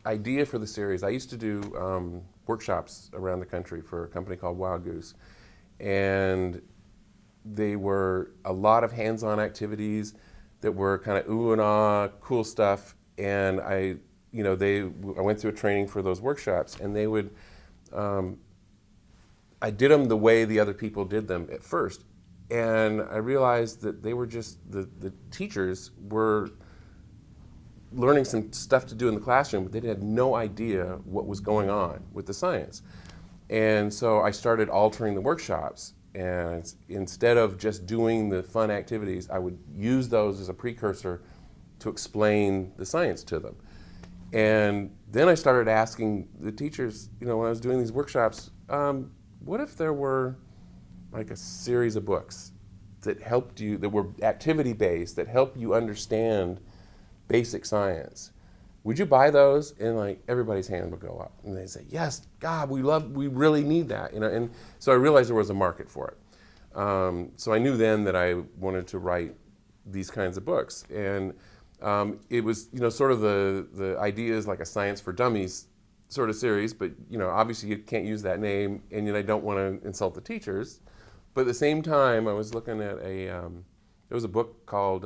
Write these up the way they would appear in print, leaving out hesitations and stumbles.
idea for the series, I used to do workshops around the country for a company called Wild Goose. And they were a lot of hands-on activities that were kind of ooh and ah, cool stuff. And I went through a training for those workshops, and they would, I did them the way the other people did them at first. And I realized that they were just, the teachers were learning some stuff to do in the classroom, but they had no idea what was going on with the science. And so I started altering the workshops, and instead of just doing the fun activities, I would use those as a precursor to explain the science to them. And then I started asking the teachers, when I was doing these workshops, what if there were like a series of books that helped you, that were activity-based, that helped you understand basic science? Would you buy those? And like everybody's hand would go up, and they'd say, "Yes, God, we really need that." And so I realized there was a market for it. So I knew then that I wanted to write these kinds of books, and it was sort of the idea is like a Science for Dummies sort of series, but obviously you can't use that name, and I don't want to insult the teachers. But at the same time, I was looking at there was a book called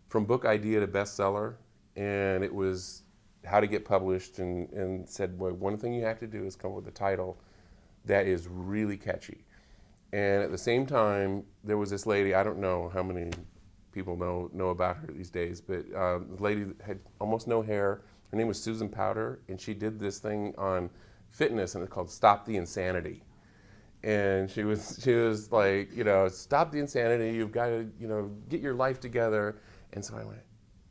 From Book Idea to Bestseller. And it was how to get published, and said, well, one thing you have to do is come up with a title that is really catchy. And at the same time, there was this lady, I don't know how many people know about her these days, but the lady had almost no hair. Her name was Susan Powder, and she did this thing on fitness, and it's called Stop the Insanity. And she was like, stop the insanity, you've got to, get your life together. And so I went,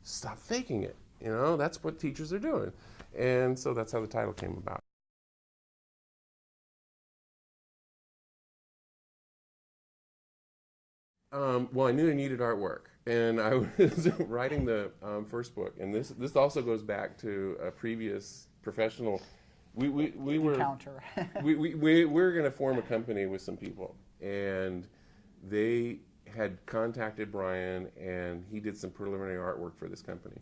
stop faking it. That's what teachers are doing. And so that's how the title came about. Well, I knew I needed artwork, and I was writing the first book. And this also goes back to a previous professional. We were encounter. we were going to form a company with some people, and they had contacted Brian, and he did some preliminary artwork for this company.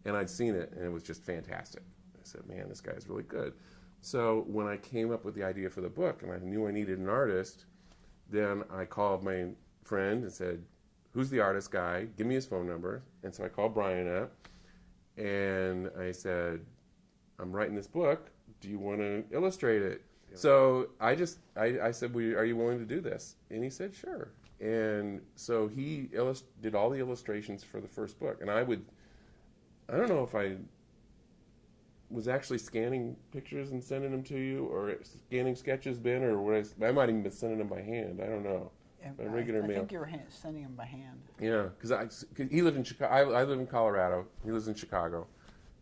And I'd seen it, and it was just fantastic. I said, man, this guy's really good. So when I came up with the idea for the book, and I knew I needed an artist, then I called my friend and said, who's the artist guy? Give me his phone number. And so I called Brian up, and I said, I'm writing this book. Do you want to illustrate it? Yeah. So I said, well, are you willing to do this? And he said, sure. And so he did all the illustrations for the first book. And I don't know if I was actually scanning pictures and sending them to you, or scanning sketches, Ben, or I might even been sending them by hand. I don't know. By regular mail. I think you were sending them by hand. Yeah, because he lived in Chicago. I live in Colorado. He lives in Chicago.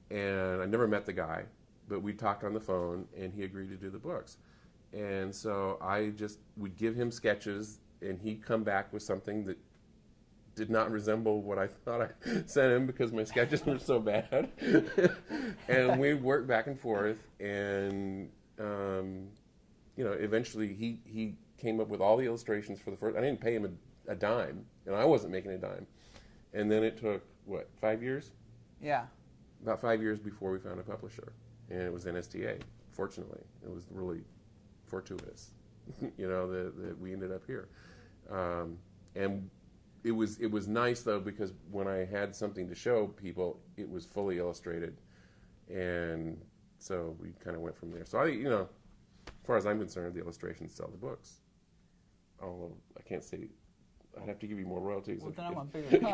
And I never met the guy, but we talked on the phone, and he agreed to do the books. And so I just would give him sketches, and he'd come back with something that did not resemble what I thought I sent him, because my sketches were so bad. And we worked back and forth, and eventually he came up with all the illustrations for the first. I didn't pay him a dime, and I wasn't making a dime. And then it took, 5 years? Yeah. About 5 years before we found a publisher, and it was NSTA. Fortunately, it was really fortuitous, that we ended up here. And it was nice though, because when I had something to show people, it was fully illustrated, and so we kind of went from there. So as far as I'm concerned, the illustrations sell the books. Although I can't say, I'd have to give you more royalties. Well, then I want bigger cut.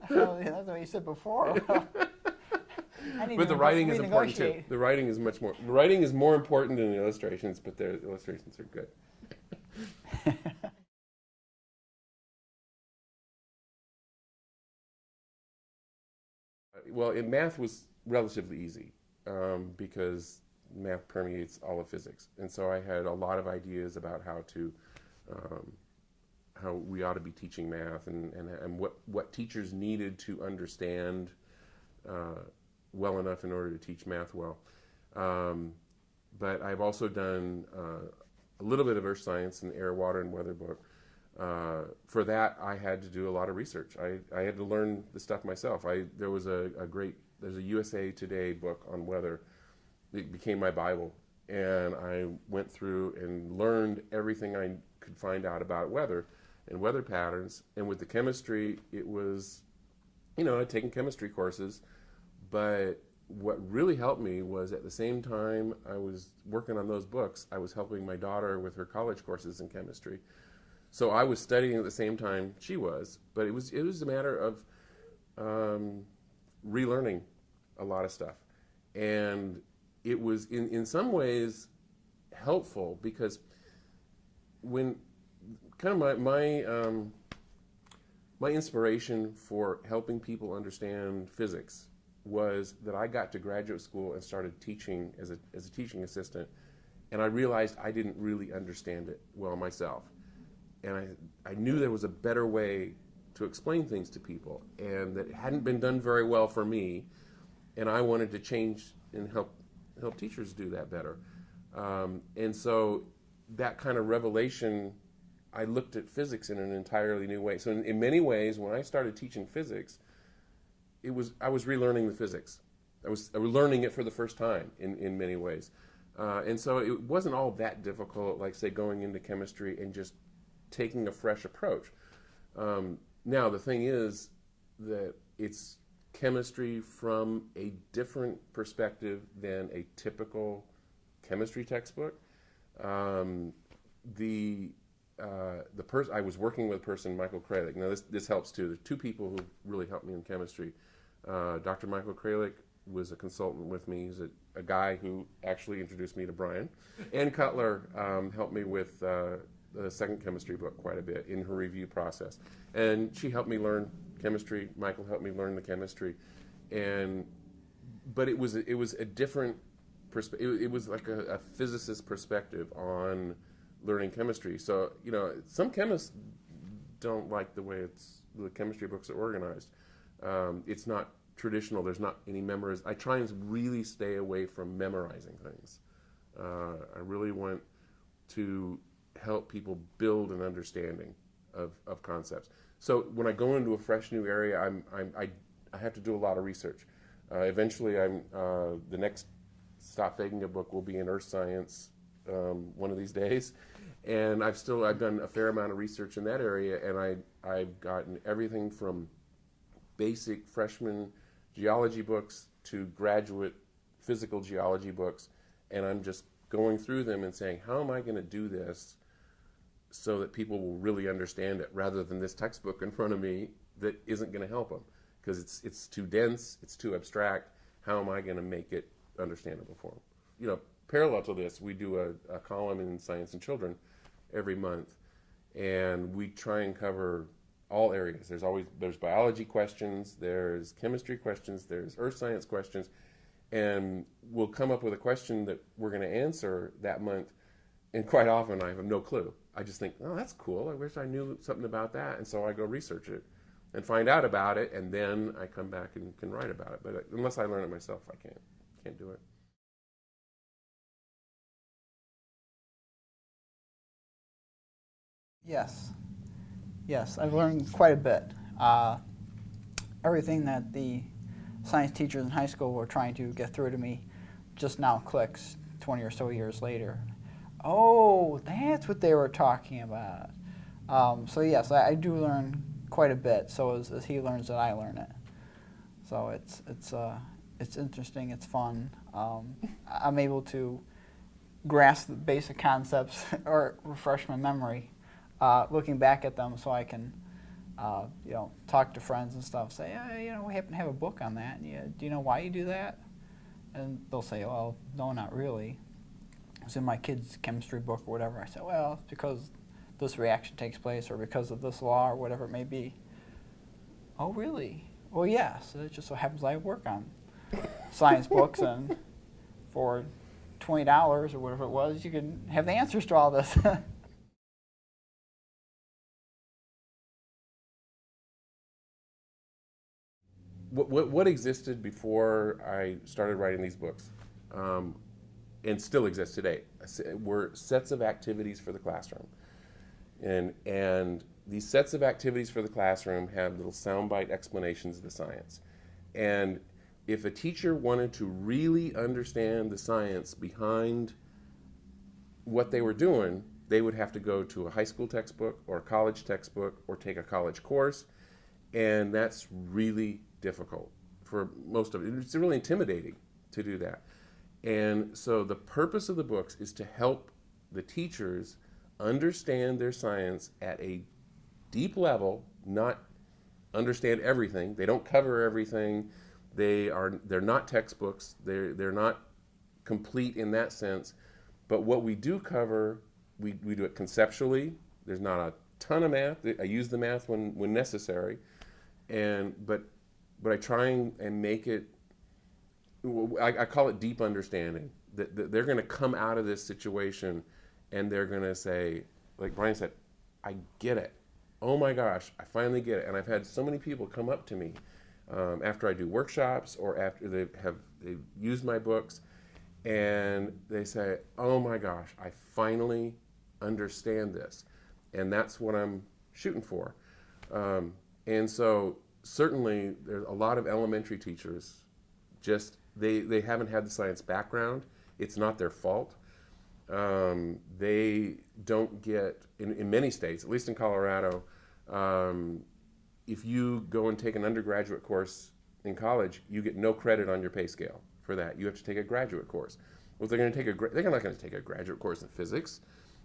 That's what you said before. But the writing is important too. The writing is more important than the illustrations, but the illustrations are good. Well, math was relatively easy because math permeates all of physics, and so I had a lot of ideas about how we ought to be teaching math, and what teachers needed to understand well enough in order to teach math well. But I've also done a little bit of earth science and air, water, and weather book. For that, I had to do a lot of research. I had to learn the stuff myself. There was a great there's a USA Today book on weather. It became my Bible, and I went through and learned everything I could find out about weather and weather patterns. And with the chemistry, it was, I'd taken chemistry courses, but what really helped me was at the same time I was working on those books, I was helping my daughter with her college courses in chemistry. So I was studying at the same time she was, but it was a matter of relearning a lot of stuff. And it was in some ways helpful because when kind of my inspiration for helping people understand physics was that I got to graduate school and started teaching as a teaching assistant, and I realized I didn't really understand it well myself. And I knew there was a better way to explain things to people, and that it hadn't been done very well for me, and I wanted to change and help teachers do that better. And so that kind of revelation, I looked at physics in an entirely new way. So in many ways, when I started teaching physics, I was relearning the physics. I was learning it for the first time in many ways. And so it wasn't all that difficult, like say going into chemistry and just taking a fresh approach. Now the thing is that it's chemistry from a different perspective than a typical chemistry textbook. I was working with a person, Michael Kralik. Now this helps too. There's two people who really helped me in chemistry. Dr. Michael Kralik was a consultant with me. He's a guy who actually introduced me to Brian. Ann Cutler helped me with the second chemistry book quite a bit in her review process. And she helped me learn chemistry. Michael helped me learn the chemistry. But it was a different perspective. It was like a physicist perspective on learning chemistry. So, some chemists don't like the way the chemistry books are organized. It's not traditional. There's not any memorization. I try and really stay away from memorizing things. I really want to help people build an understanding of concepts. So when I go into a fresh new area, I have to do a lot of research. Eventually, the next Stop Faking It book will be in earth science one of these days, and I've done a fair amount of research in that area, and I've gotten everything from basic freshman geology books to graduate physical geology books, and I'm just going through them and saying, how am I going to do this so that people will really understand it, rather than this textbook in front of me that isn't going to help them because it's too dense, it's too abstract. How am I going to make it understandable for them? Parallel to this, we do a column in Science and Children every month, and we try and cover all areas. There's biology questions, there's chemistry questions, there's earth science questions, and we'll come up with a question that we're going to answer that month, and quite often I have no clue. I just think, oh, that's cool. I wish I knew something about that, and so I go research it and find out about it, and then I come back and can write about it. But unless I learn it myself, I can't do it. Yes, I've learned quite a bit. Everything that the science teachers in high school were trying to get through to me just now clicks 20 or so years later. Oh, that's what they were talking about. So yes, I do learn quite a bit. So as he learns it, I learn it. So it's interesting. It's fun. I'm able to grasp the basic concepts or refresh my memory, looking back at them, so I can talk to friends and stuff. Say, we happen to have a book on that. Do you know why you do that? And they'll say, well, no, not really. It's in my kid's chemistry book or whatever. I say, well, it's because this reaction takes place, or because of this law, or whatever it may be. Oh, really? Well, yes. It just so happens I work on science books, and for $20 or whatever it was, you can have the answers to all this. What existed before I started writing these books, and still exists today, were sets of activities for the classroom. And these sets of activities for the classroom have little soundbite explanations of the science. And if a teacher wanted to really understand the science behind what they were doing, they would have to go to a high school textbook or a college textbook or take a college course, and that's really difficult for most of it. It's really intimidating to do that. And so the purpose of the books is to help the teachers understand their science at a deep level, not understand everything. They don't cover everything. They're not textbooks. They're not complete in that sense. But what we do cover, we do it conceptually. There's not a ton of math. I use the math when necessary, but I try and make it. I call it deep understanding. That they're going to come out of this situation, and they're going to say, like Brian said, I get it. Oh my gosh, I finally get it. And I've had so many people come up to me after I do workshops or after they've used my books, and they say, oh my gosh, I finally understand this. And that's what I'm shooting for. And so certainly there's a lot of elementary teachers, just they haven't had the science background. It's not their fault. They don't get, in many states, at least in Colorado, if you go and take an undergraduate course in college, you get no credit on your pay scale for that. You have to take a graduate course. Well, they're not going to take a graduate course in physics.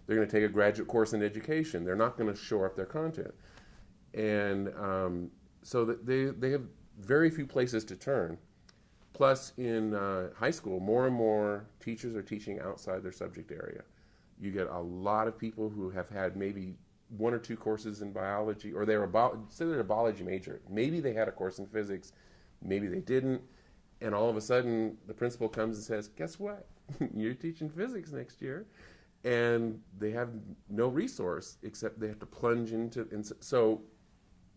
They're going to take a graduate course in education. They're not going to shore up their content. And so that they have very few places to turn. Plus, in high school, more and more teachers are teaching outside their subject area. You get a lot of people who have had maybe 1 or 2 courses in biology, or they're a biology major. Maybe they had a course in physics, maybe they didn't, and all of a sudden the principal comes and says, guess what? You're teaching physics next year. And they have no resource except they have to plunge into, and so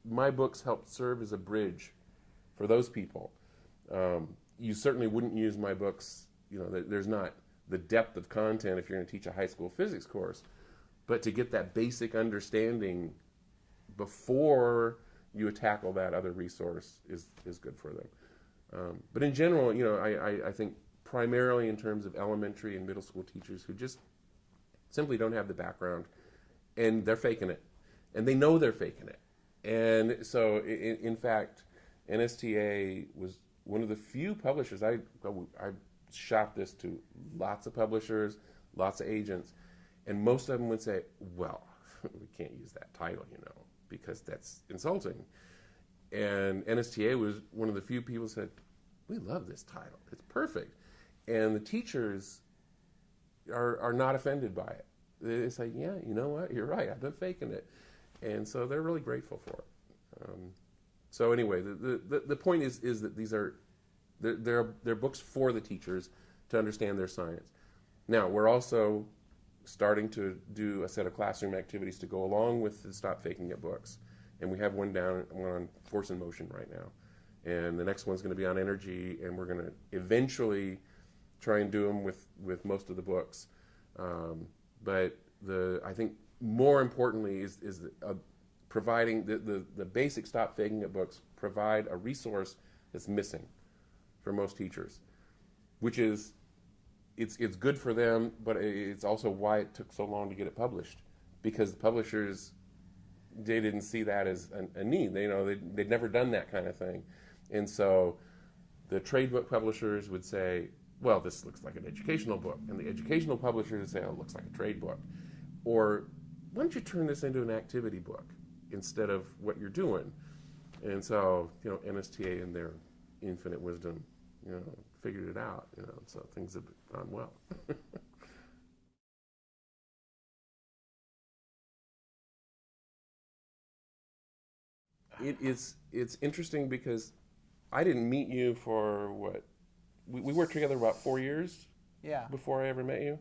my books help serve as a bridge for those people. You certainly wouldn't use my books, there's not the depth of content if you're going to teach a high school physics course, but to get that basic understanding before you tackle that other resource is good for them. But in general, I think primarily in terms of elementary and middle school teachers who just simply don't have the background, and they're faking it, and they know they're faking it. And so, in fact, NSTA was one of the few publishers. I shopped this to lots of publishers, lots of agents, and most of them would say, well, we can't use that title, because that's insulting. And NSTA was one of the few people who said, we love this title. It's perfect. And the teachers are not offended by it. They say, yeah, you know what? You're right. I've been faking it. And so they're really grateful for it. So anyway, the point is that they're books for the teachers to understand their science. Now, we're also starting to do a set of classroom activities to go along with the Stop Faking It books. And we have one on force and motion right now. And the next one's going to be on energy, and we're going to eventually try and do them with most of the books. But I think more importantly is providing the basic Stop Faking It books provide a resource that's missing for most teachers, which is it's good for them, but it's also why it took so long to get it published, because the publishers, they didn't see that as a need. They'd never done that kind of thing. And so the trade book publishers would say, well, this looks like an educational book. And the educational publishers would say, oh, it looks like a trade book. Or why don't you turn this into an activity book instead of what you're doing? And so, NSTA in their infinite wisdom, figured it out, so things have gone well. It's interesting because I didn't meet you for what? We worked together about 4 years. Yeah. Before I ever met you.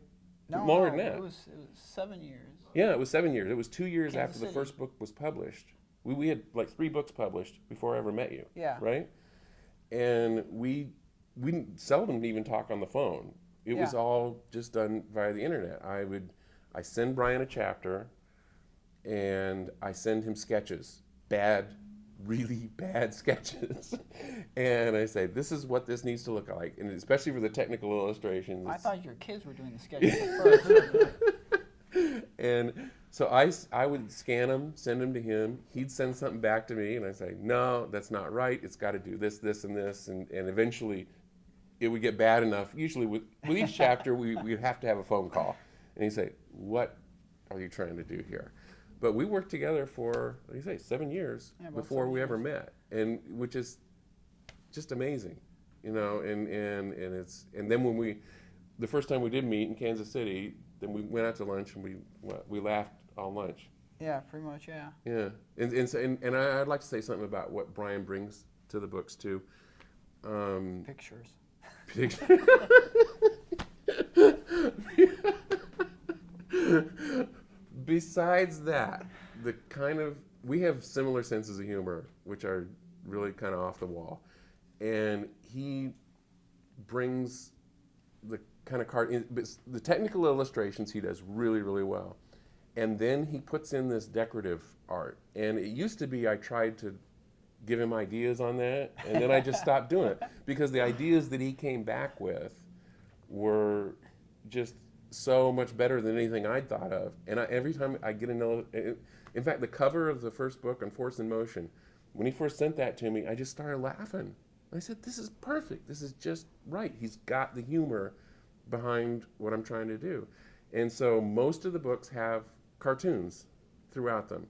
No, longer than that. It was 7 years. Yeah, it was 7 years. It was 2 years Kansas after the City. first book was published. We had like 3 books published before I ever met you. Yeah. Right. And we seldom even talk on the phone. It was all just done via the internet. I send Brian a chapter, and I send him sketches, bad really bad sketches. And I say, this is what this needs to look like, and especially for the technical illustrations. I thought your kids were doing the sketches first. And so I would scan them, send them to him. He'd send something back to me, and I'd say, no, that's not right. It's got to do this, this, and this. And eventually it would get bad enough. Usually with each chapter, we'd have to have a phone call. And he'd say, what are you trying to do here? But we worked together for, what do you say, 7 years before we ever met, and which is just amazing, you know. And then when the first time we did meet in Kansas City, then we went out to lunch and we laughed all lunch. Yeah, pretty much, yeah. Yeah, and I'd like to say something about what Brian brings to the books too. Pictures. Besides that, we have similar senses of humor, which are really kind of off the wall, and he brings the kind of the technical illustrations he does really, really well, and then he puts in this decorative art. And it used to be I tried to give him ideas on that, and then I just stopped doing it because the ideas that he came back with were just so much better than anything I'd thought of. And every time I get in fact, the cover of the first book on Force in Motion, when he first sent that to me, I just started laughing. I said, this is perfect. This is just right. He's got the humor behind what I'm trying to do. And so most of the books have cartoons throughout them.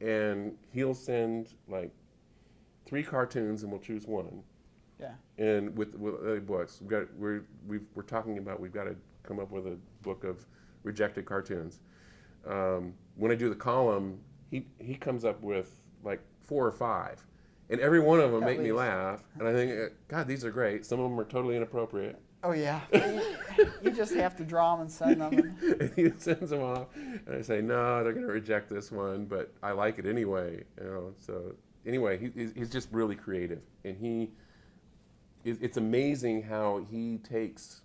And he'll send like 3 cartoons and we'll choose one. Yeah. And with other books, we're talking about, we've got to come up with a book of rejected cartoons. When I do the column, he comes up with like 4 or 5. And every one of them make me laugh. And I think, God, these are great. Some of them are totally inappropriate. Oh, yeah. You just have to draw them and send them. And he sends them off. And I say, no, they're going to reject this one, but I like it anyway. You know. So anyway, he's just really creative. And it's amazing how he takes,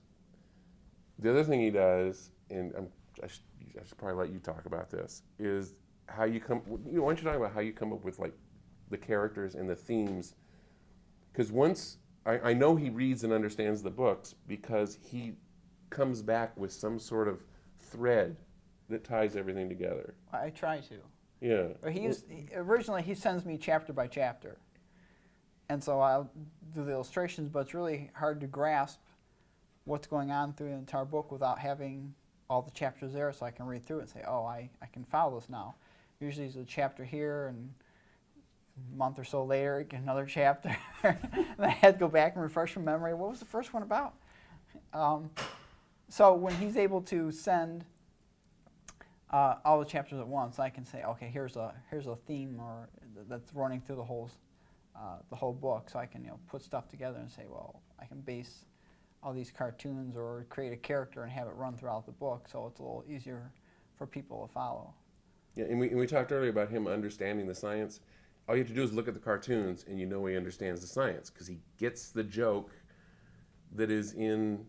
the other thing he does, and I should probably let you talk about this, is how you why don't you talk about how you come up with like the characters and the themes? Because once, I know he reads and understands the books because he comes back with some sort of thread that ties everything together. I try to. Yeah. Originally, he sends me chapter by chapter. And so I'll do the illustrations, but it's really hard to grasp what's going on through the entire book without having all the chapters there so I can read through it and say, oh, I can follow this now. Usually there's a chapter here, and a month or so later, I get another chapter. And I had to go back and refresh my memory. What was the first one about? So when he's able to send all the chapters at once, I can say, okay, here's a theme that's running through the whole book. So I can put stuff together and say, well, I can base all these cartoons or create a character and have it run throughout the book, so it's a little easier for people to follow. Yeah, and we talked earlier about him understanding the science. All you have to do is look at the cartoons and you know he understands the science because he gets the joke that is in,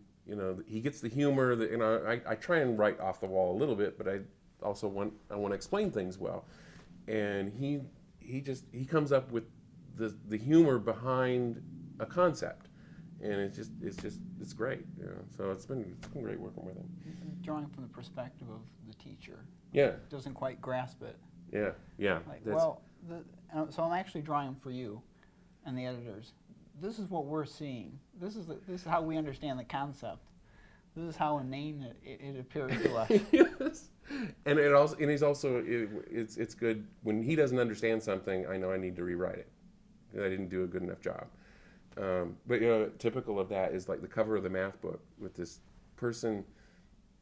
he gets the humor that, I try and write off the wall a little bit, but I also want to explain things well. And he comes up with the humor behind a concept. And it's great. So it's been great working with him. Drawing from the perspective of the teacher. Yeah. Doesn't quite grasp it. Yeah. So I'm actually drawing for you and the editors. This is what we're seeing. This is how we understand the concept. This is how inane it appears to us. Yes. And it's good when he doesn't understand something. I know I need to rewrite it. I didn't do a good enough job. But typical of that is like the cover of the math book with this person.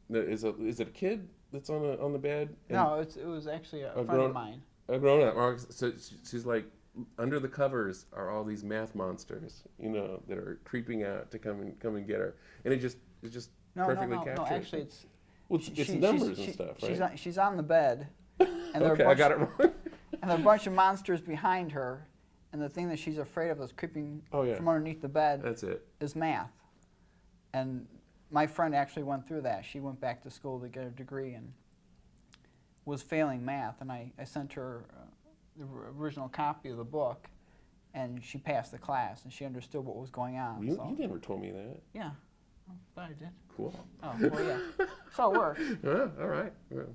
Is it a kid that's on the bed? No, it was actually a friend of mine. A grown up. So she's like, under the covers are all these math monsters, that are creeping out to come and get her, and it's just perfectly captured. No, actually it's numbers and stuff, right? She's on the bed, and okay, I got it wrong. And there are a bunch of monsters behind her. And the thing that she's afraid of that's creeping from underneath the bed is math. And my friend actually went through that. She went back to school to get a degree and was failing math. And I sent her the original copy of the book, and she passed the class, and she understood what was going on. You, So. you never told me that. Yeah, I thought I did. Cool. Oh, well, yeah. So it works. Yeah, all right. Well,